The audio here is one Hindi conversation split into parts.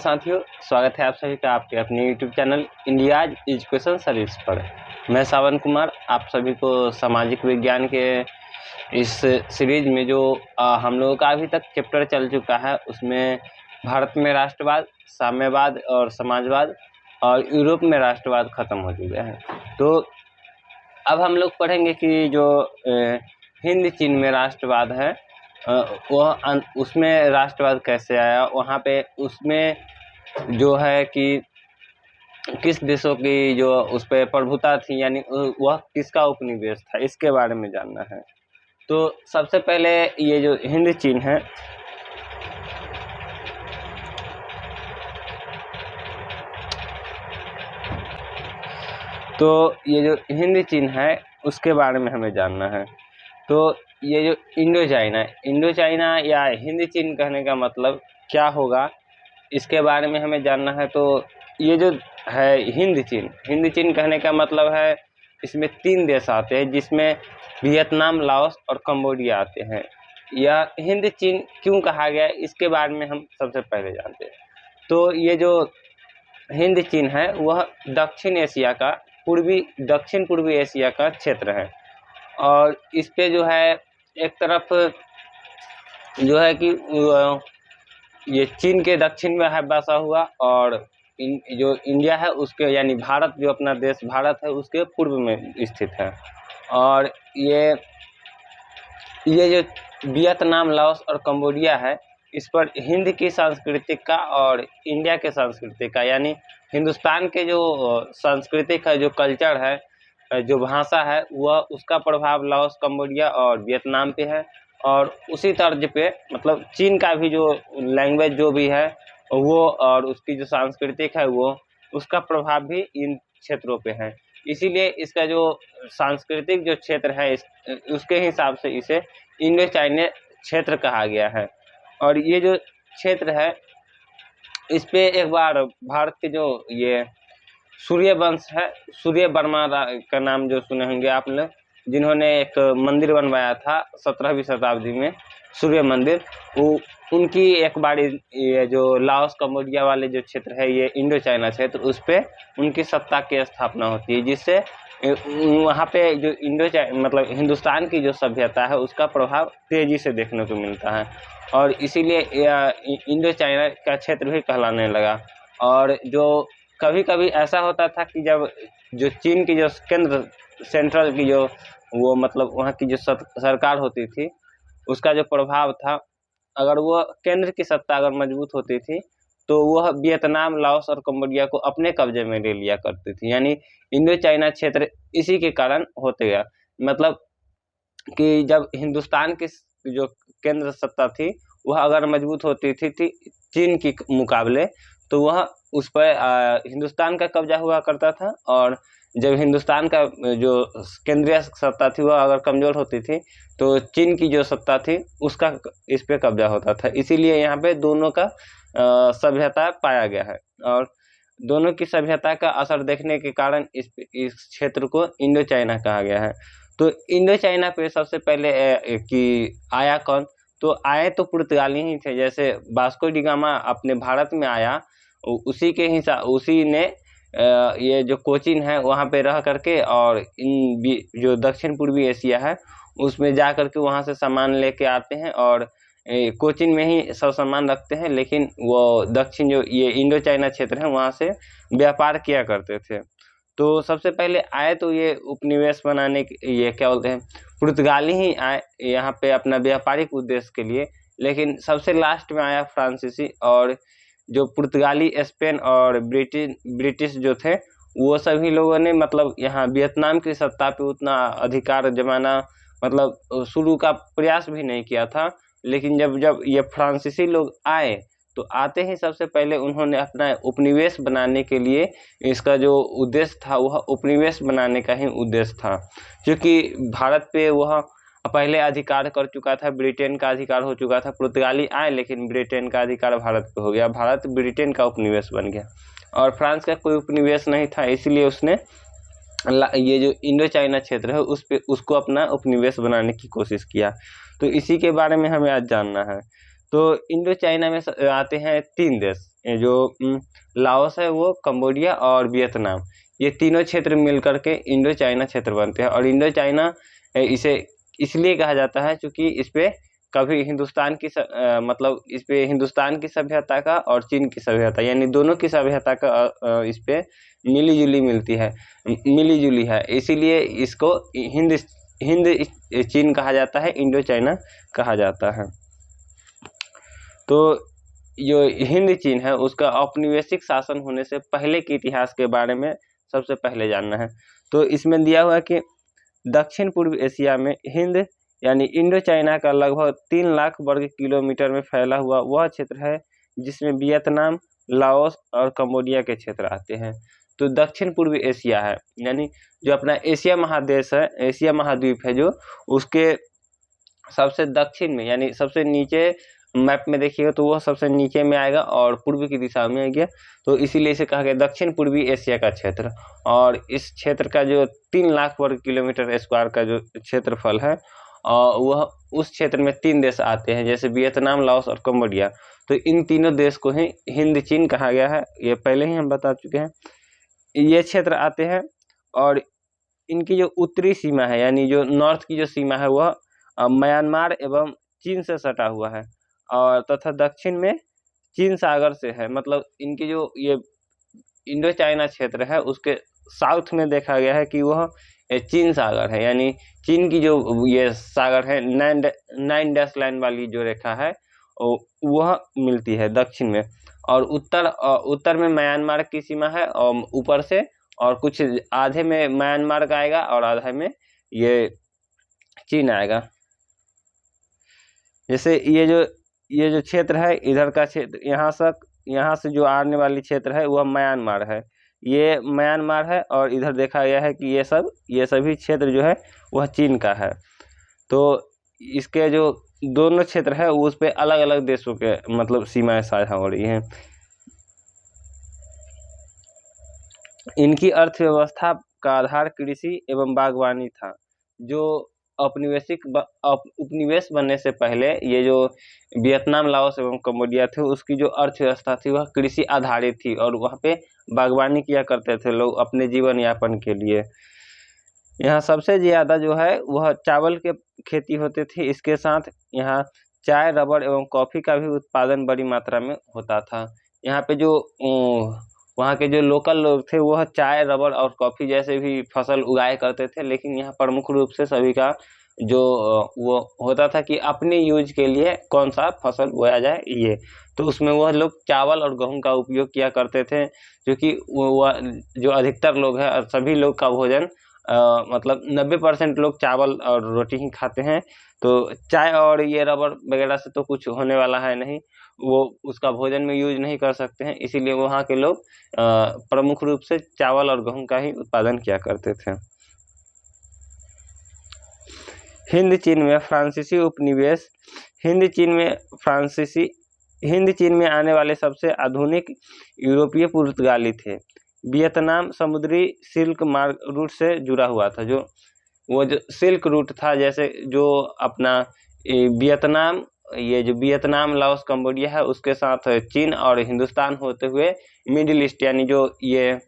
साथियों, स्वागत है आप सभी का आपके अपने YouTube channel India's education service पर। मैं सावन कुमार आप सभी को सामाजिक विज्ञान के इस सीरीज में जो हम लोगों का अभी तक चैप्टर चल चुका है, उसमें भारत में राष्ट्रवाद, साम्यवाद और समाजवाद और यूरोप में राष्ट्रवाद खत्म हो चुके हैं। तो अब हम लोग पढ़ेंगे कि जो हिंद चीन में राष्ट्रवाद है वह उसमें राष्ट्रवाद कैसे आया, वहाँ पे उसमें जो है कि किस देशों की जो उस पर प्रभुता थी, यानी वह किसका उपनिवेश था, इसके बारे में जानना है। तो सबसे पहले ये जो हिंद चीन है, तो ये जो हिंद चीन है उसके बारे में हमें जानना है। तो ये जो इंडो चाइना या हिंद चीन कहने का मतलब क्या होगा, इसके बारे में हमें जानना है। तो ये जो है हिंद चीन कहने का मतलब है, इसमें 3 देश आते हैं, जिसमें वियतनाम, लाओस और कंबोडिया आते हैं। यह हिंद चीन क्यों कहा गया, इसके बारे में हम सबसे पहले जानते हैं। तो ये जो हिंद चीन है वह दक्षिण पूर्वी एशिया का क्षेत्र है, और इस पे जो है एक तरफ जो है कि ये चीन के दक्षिण में है बसा हुआ, और जो इंडिया है उसके यानी भारत, जो अपना देश भारत है, उसके पूर्व में स्थित है। और ये जो वियतनाम, लाओस और कंबोडिया है, इस पर हिंद की सांस्कृतिक का और इंडिया के सांस्कृतिक का, यानी हिंदुस्तान के जो सांस्कृतिक है, जो कल्चर है, जो भाषा है, वह उसका प्रभाव लाओस, कंबोडिया और वियतनाम पे है। और उसी तर्ज पे मतलब चीन का भी जो लैंग्वेज जो भी है वो, और उसकी जो सांस्कृतिक है वो, उसका प्रभाव भी इन क्षेत्रों पे है। इसीलिए इसका जो सांस्कृतिक जो क्षेत्र है उसके हिसाब से इसे इंडो चाइना क्षेत्र कहा गया है। और ये जो क्षेत्र है, इस पे एक बार भारत के जो ये सूर्य वंश है, सूर्य वर्मा का नाम जो सुने होंगे आप लोग, जिन्होंने एक मंदिर बनवाया था 17वीं शताब्दी में, सूर्य मंदिर, वो उनकी एक बार ये जो लाओस कंबोडिया वाले जो क्षेत्र है, ये इंडो चाइना क्षेत्र, उस पर उनकी सत्ता की स्थापना होती है, जिससे वहाँ पे जो मतलब हिंदुस्तान की जो सभ्यता है उसका प्रभाव तेजी से देखने को मिलता है, और इसीलिए इंडो चाइना का क्षेत्र भी कहलाने लगा। और जो कभी कभी ऐसा होता था कि जब जो चीन की जो सेंट्रल की जो वो मतलब वहाँ की जो सरकार होती थी, उसका जो प्रभाव था, अगर वो केंद्र की सत्ता अगर मजबूत होती थी, तो वह वियतनाम, लाओस और कंबोडिया को अपने कब्जे में ले लिया करती थी। यानी इंडो चाइना क्षेत्र इसी के कारण होते गया, मतलब कि जब हिंदुस्तान की जो केंद्र सत्ता थी वह अगर मजबूत होती थी चीन के मुकाबले, तो वह उस पर हिंदुस्तान का कब्जा हुआ करता था, और जब हिंदुस्तान का जो केंद्रीय सत्ता थी वह अगर कमज़ोर होती थी, तो चीन की जो सत्ता थी उसका इस पे कब्जा होता था। इसीलिए यहाँ पे दोनों का सभ्यता पाया गया है, और दोनों की सभ्यता का असर देखने के कारण इस क्षेत्र को इंडो चाइना कहा गया है। तो इंडो चाइना पे सबसे पहले कि आया कौन, तो आए तो पुर्तगाली ही थे। जैसे वास्को डी गामा अपने भारत में आया, उसी ने ये जो कोचीन है वहाँ पे रह करके, और जो दक्षिण पूर्वी एशिया है उसमें जा करके वहाँ से सामान लेके आते हैं, और कोचीन में ही सब सामान रखते हैं, लेकिन वो दक्षिण जो ये इंडो चाइना क्षेत्र है वहाँ से व्यापार किया करते थे। तो सबसे पहले आए तो ये उपनिवेश बनाने के, ये क्या बोलते हैं, पुर्तगाली ही आए यहाँ पे अपना व्यापारिक उद्देश्य के लिए, लेकिन सबसे लास्ट में आया फ्रांसीसी, और जो पुर्तगाली, स्पेन और ब्रिटिश जो थे, वो सभी लोगों ने मतलब यहाँ वियतनाम की सत्ता पे उतना अधिकार जमाना मतलब शुरू का प्रयास भी नहीं किया था। लेकिन जब ये फ्रांसीसी लोग आए, तो आते ही सबसे पहले उन्होंने अपना उपनिवेश बनाने के लिए, इसका जो उद्देश्य था वह उपनिवेश बनाने का ही उद्देश्य था, क्योंकि भारत पे वह पहले अधिकार कर चुका था, ब्रिटेन का अधिकार हो चुका था। पुर्तगाली आए लेकिन ब्रिटेन का अधिकार भारत पे हो गया, भारत ब्रिटेन का उपनिवेश बन गया, और फ्रांस का कोई उपनिवेश नहीं था, इसलिए उसने ये जो इंडो चाइना क्षेत्र है उसको अपना उपनिवेश बनाने की कोशिश किया। तो इसी के बारे में हमें आज जानना है। तो इंडो चाइना में आते हैं 3 देश, जो लाओस है, वो कंबोडिया और वियतनाम, ये तीनों क्षेत्र मिलकर के इंडो चाइना क्षेत्र बनते हैं। और इंडो चाइना इसे इसलिए कहा जाता है क्योंकि इस पे कभी हिंदुस्तान की मतलब इस पे हिंदुस्तान की सभ्यता का और चीन की सभ्यता, यानी दोनों की सभ्यता का इस पे मिली जुली है, इसीलिए इसको हिंद चीन कहा जाता है, इंडो चाइना कहा जाता है। तो जो हिंद चीन है उसका औपनिवेशिक शासन होने से पहले के इतिहास के बारे में सबसे पहले जानना है। तो इसमें दिया हुआ है कि दक्षिण पूर्व एशिया में हिंद यानी इंडो चाइना का लगभग 3 लाख वर्ग किलोमीटर में फैला हुआ वह क्षेत्र है जिसमें वियतनाम, लाओस और कंबोडिया के क्षेत्र आते हैं। तो दक्षिण पूर्व एशिया है, यानी जो अपना एशिया महादेश है, एशिया महाद्वीप है, जो उसके सबसे दक्षिण में, यानी सबसे नीचे मैप में देखिएगा तो वह सबसे नीचे में आएगा और पूर्व की दिशा में आ गया, तो इसीलिए इसे कहा गया दक्षिण पूर्वी एशिया का क्षेत्र। और इस क्षेत्र का जो 3 लाख वर्ग किलोमीटर स्क्वायर का जो क्षेत्रफल है, वह उस क्षेत्र में 3 देश आते हैं, जैसे वियतनाम, लाओस और कंबोडिया। तो इन तीनों देश को ही हिंद चीन कहा गया है, ये पहले ही हम बता चुके हैं। ये क्षेत्र आते हैं और इनकी जो उत्तरी सीमा है, यानी जो नॉर्थ की जो सीमा है, वह म्यांमार एवं चीन से सटा हुआ है, और तथा दक्षिण में चीन सागर से है। मतलब इनकी जो ये इंडो चाइना क्षेत्र है उसके साउथ में देखा गया है कि वह चीन सागर है, यानी चीन की जो ये सागर है, 9 डैश लाइन वाली जो रेखा है वह मिलती है दक्षिण में। और उत्तर में म्यांमार की सीमा है, और ऊपर से और कुछ आधे में म्यांमार का आएगा और आधे में ये चीन आएगा। जैसे ये जो क्षेत्र है, इधर का क्षेत्र, यहाँ से जो आने वाली क्षेत्र है वह म्यांमार है, ये म्यांमार है, और इधर देखा गया है कि ये सभी क्षेत्र जो है वह चीन का है। तो इसके जो दोनों क्षेत्र है उस पे अलग अलग देशों के मतलब सीमाएं साझा हो रही हैं। इनकी अर्थव्यवस्था का आधार कृषि एवं बागवानी था। जो उपनिवेश बनने से पहले ये जो वियतनाम, लाओस एवं कंबोडिया थे, उसकी जो अर्थव्यवस्था थी वह कृषि आधारित थी, और वहाँ पे बागवानी किया करते थे लोग अपने जीवन यापन के लिए। यहाँ सबसे ज़्यादा जो है वह चावल के खेती होते थे, इसके साथ यहाँ चाय, रबड़ एवं कॉफ़ी का भी उत्पादन बड़ी मात्रा में होता था। यहाँ पे जो वहाँ के जो लोकल लोग थे वह चाय, रबड़ और कॉफ़ी जैसे भी फसल उगाया करते थे, लेकिन यहाँ प्रमुख रूप से सभी का जो वो होता था कि अपने यूज के लिए कौन सा फसल बोया जाए ये, तो उसमें वह लोग चावल और गेहूं का उपयोग किया करते थे, क्योंकि वह जो अधिकतर लोग हैं और सभी लोग का भोजन मतलब 90% लोग चावल और रोटी ही खाते हैं। तो चाय और ये रबड़ वगैरह से तो कुछ होने वाला है नहीं, वो उसका भोजन में यूज नहीं कर सकते हैं, इसीलिए वहाँ के लोग प्रमुख रूप से चावल और गेहूं का ही उत्पादन किया करते थे। हिंद चीन में फ्रांसीसी उपनिवेश। हिंद चीन में आने वाले सबसे आधुनिक यूरोपीय पुर्तगाली थे। वियतनाम समुद्री सिल्क मार्ग रूट से जुड़ा हुआ था। जो सिल्क रूट था, जैसे जो अपना वियतनाम, लाओस, कंबोडिया है, उसके साथ चीन और हिंदुस्तान होते हुए मिडिल ईस्ट, यानी जो ये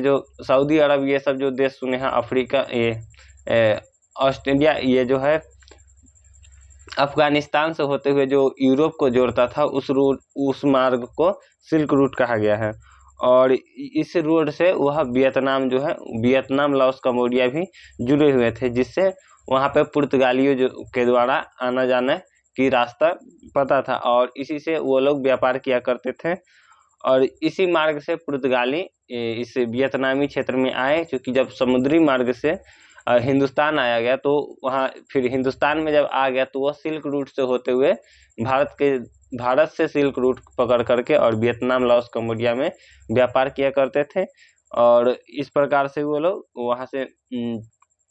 जो सऊदी अरब, ये सब जो देश सुने हैं, अफ्रीका, ये ऑस्ट्रेलिया, ये जो है अफगानिस्तान से होते हुए जो यूरोप को जोड़ता था, उस मार्ग को सिल्क रूट कहा गया है। और इस रोड से वह वियतनाम जो है, वियतनाम, लाओस, कंबोडिया भी जुड़े हुए थे, जिससे वहाँ पे पुर्तगालियों के द्वारा आना जाना की रास्ता पता था, और इसी से वो लोग व्यापार किया करते थे। और इसी मार्ग से पुर्तगाली इस वियतनामी क्षेत्र में आए, क्योंकि जब समुद्री मार्ग से हिंदुस्तान आया गया, तो वहाँ फिर हिंदुस्तान में जब आ गया तो वह सिल्क रूट से होते हुए भारत से सिल्क रूट पकड़ करके और वियतनाम, लाओस, कंबोडिया में व्यापार किया करते थे। और इस प्रकार से वो लोग वहाँ से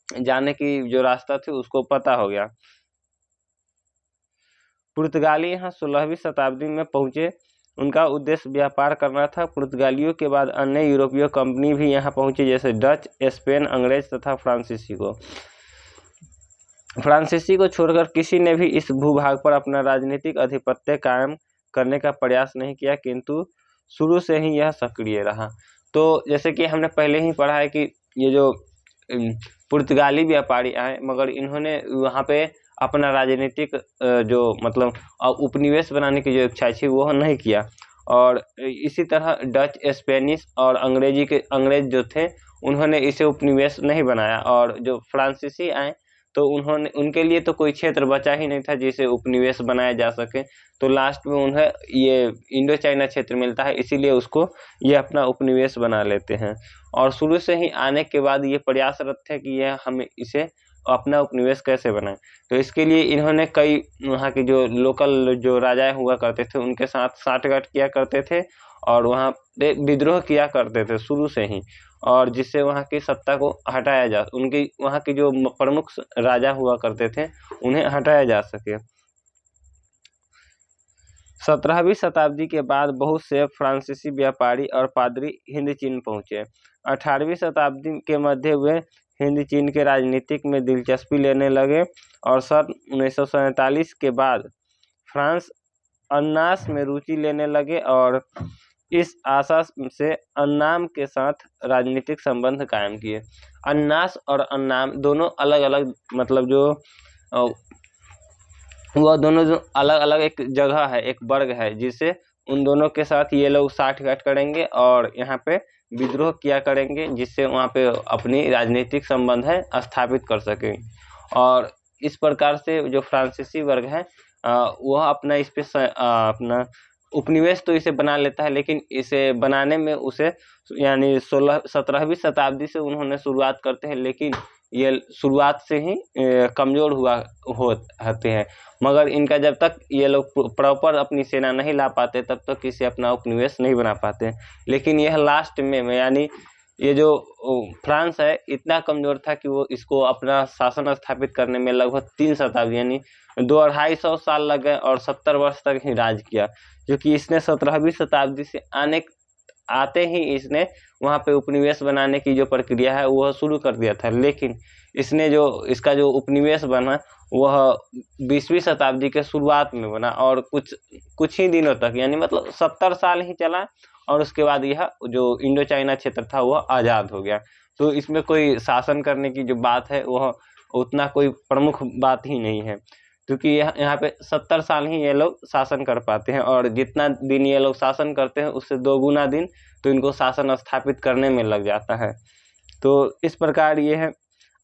जाने की जो रास्ता थी उसको पता हो गया। पुर्तगाली यहाँ 16वीं शताब्दी में पहुँचे। उनका उद्देश्य व्यापार करना था। पुर्तगालियों के बाद अन्य यूरोपीय कंपनी भी यहाँ पहुँची, जैसे डच, स्पेन, अंग्रेज तथा फ्रांसीसी को। फ्रांसीसी को छोड़कर किसी ने भी इस भूभाग पर अपना राजनीतिक आधिपत्य कायम करने का प्रयास नहीं किया, किंतु शुरू से ही यह सक्रिय रहा। तो जैसे कि हमने पहले ही पढ़ा है कि ये जो पुर्तगाली व्यापारी आए, मगर इन्होंने वहाँ पे अपना राजनीतिक जो मतलब उपनिवेश बनाने की जो इच्छा थी वो नहीं किया। और इसी तरह डच, स्पेनिश और अंग्रेज जो थे उन्होंने इसे उपनिवेश नहीं बनाया। और जो फ्रांसीसी आए तो उन्होंने, उनके लिए तो कोई क्षेत्र बचा ही नहीं था जिसे उपनिवेश बनाया जा सके। तो लास्ट में उन्हें ये इंडो चाइना क्षेत्र मिलता है, इसीलिए उसको ये अपना उपनिवेश बना लेते हैं। और शुरू से ही आने के बाद ये प्रयासरत थे कि यह हमें इसे अपना उपनिवेश कैसे बनाए। तो इसके लिए इन्होंने कई वहाँ के जो लोकल जो राजा हुआ करते थे उनके साथ साठगांठ किया करते थे और वहाँ पे विद्रोह किया करते थे शुरू से ही, और जिससे वहाँ की सत्ता को हटाया जा, उनकी वहाँ के जो प्रमुख राजा हुआ करते थे उन्हें हटाया जा सके। 17वीं शताब्दी के बाद बहुत से फ्रांसीसी व्यापारी और पादरी हिंद चीन पहुँचे। 18वीं शताब्दी के मध्य वे हिंद चीन के राजनीतिक में दिलचस्पी लेने लगे और सन 1947 के बाद फ्रांस अन्नास में रुचि लेने लगे और इस आशा से अन्नाम के साथ राजनीतिक संबंध कायम किए। अन्नास और अन्नाम दोनों अलग अलग, मतलब जो वह दोनों जो अलग अलग एक जगह है, एक वर्ग है, जिससे उन दोनों के साथ ये लोग साठगांठ करेंगे और यहाँ पे विद्रोह किया करेंगे, जिससे वहाँ पे अपनी राजनीतिक संबंध है स्थापित कर सकें। और इस प्रकार से जो फ्रांसीसी वर्ग है वह अपना इस पे अपना उपनिवेश तो इसे बना लेता है, लेकिन इसे बनाने में उसे यानी 17वीं शताब्दी से उन्होंने शुरुआत करते हैं, लेकिन ये शुरुआत से ही कमज़ोर होते हैं। मगर इनका जब तक ये लोग प्रॉपर अपनी सेना नहीं ला पाते तब तक इसे अपना उपनिवेश नहीं बना पाते। लेकिन यह लास्ट में यानी ये जो फ्रांस है इतना कमज़ोर था कि वो इसको अपना शासन स्थापित करने में लगभग 3 शताब्दी यानी 200-250 साल लग गए और 70 वर्ष तक ही राज किया, क्योंकि इसने 17वीं शताब्दी से आते ही इसने वहाँ पे उपनिवेश बनाने की जो प्रक्रिया है वह शुरू कर दिया था। लेकिन इसने जो इसका जो उपनिवेश बना वह 20वीं शताब्दी के शुरुआत में बना और कुछ ही दिनों तक यानी मतलब 70 साल ही चला और उसके बाद यह जो इंडो चाइना क्षेत्र था वह आज़ाद हो गया। तो इसमें कोई शासन करने की जो बात है वह उतना कोई प्रमुख बात ही नहीं है, क्योंकि यहाँ पे 70 साल ही ये लोग शासन कर पाते हैं और जितना दिन ये लोग शासन करते हैं उससे 2 गुना दिन तो इनको शासन स्थापित करने में लग जाता है। तो इस प्रकार ये है,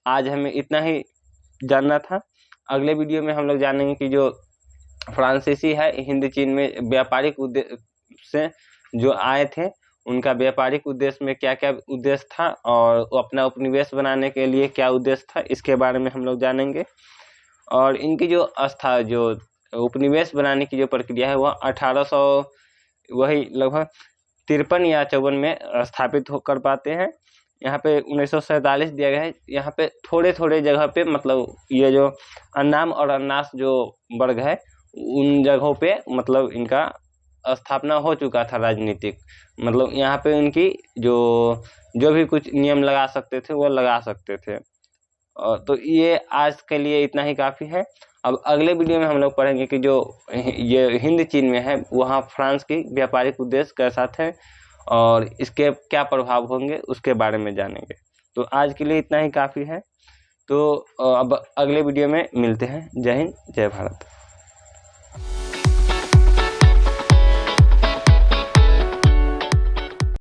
आज हमें इतना ही जानना था। अगले वीडियो में हम लोग जानेंगे कि जो फ्रांसीसी है हिंद चीन में व्यापारिक उद्देश्य से जो आए थे उनका व्यापारिक उद्देश्य में क्या क्या उद्देश्य था और अपना उपनिवेश बनाने के लिए क्या उद्देश्य था, इसके बारे में हम लोग जानेंगे। और इनकी जो उपनिवेश बनाने की जो प्रक्रिया है वह 1800 वही लगभग 53 या 54 में स्थापित कर पाते हैं। यहाँ पे 1947 दिया गया है। यहाँ पे थोड़े थोड़े जगह पे मतलब ये जो अन्नाम और अन्नास जो वर्ग है उन जगहों पे मतलब इनका स्थापना हो चुका था राजनीतिक, मतलब यहाँ पे उनकी जो भी कुछ नियम लगा सकते थे वो लगा सकते थे। तो ये आज के लिए इतना ही काफ़ी है। अब अगले वीडियो में हम लोग पढ़ेंगे कि जो ये हिंद चीन में है वहाँ फ्रांस की व्यापारिक उद्देश्य कैसा थे और इसके क्या प्रभाव होंगे उसके बारे में जानेंगे। तो आज के लिए इतना ही काफ़ी है। तो अब अगले वीडियो में मिलते हैं। जय हिंद, जय भारत।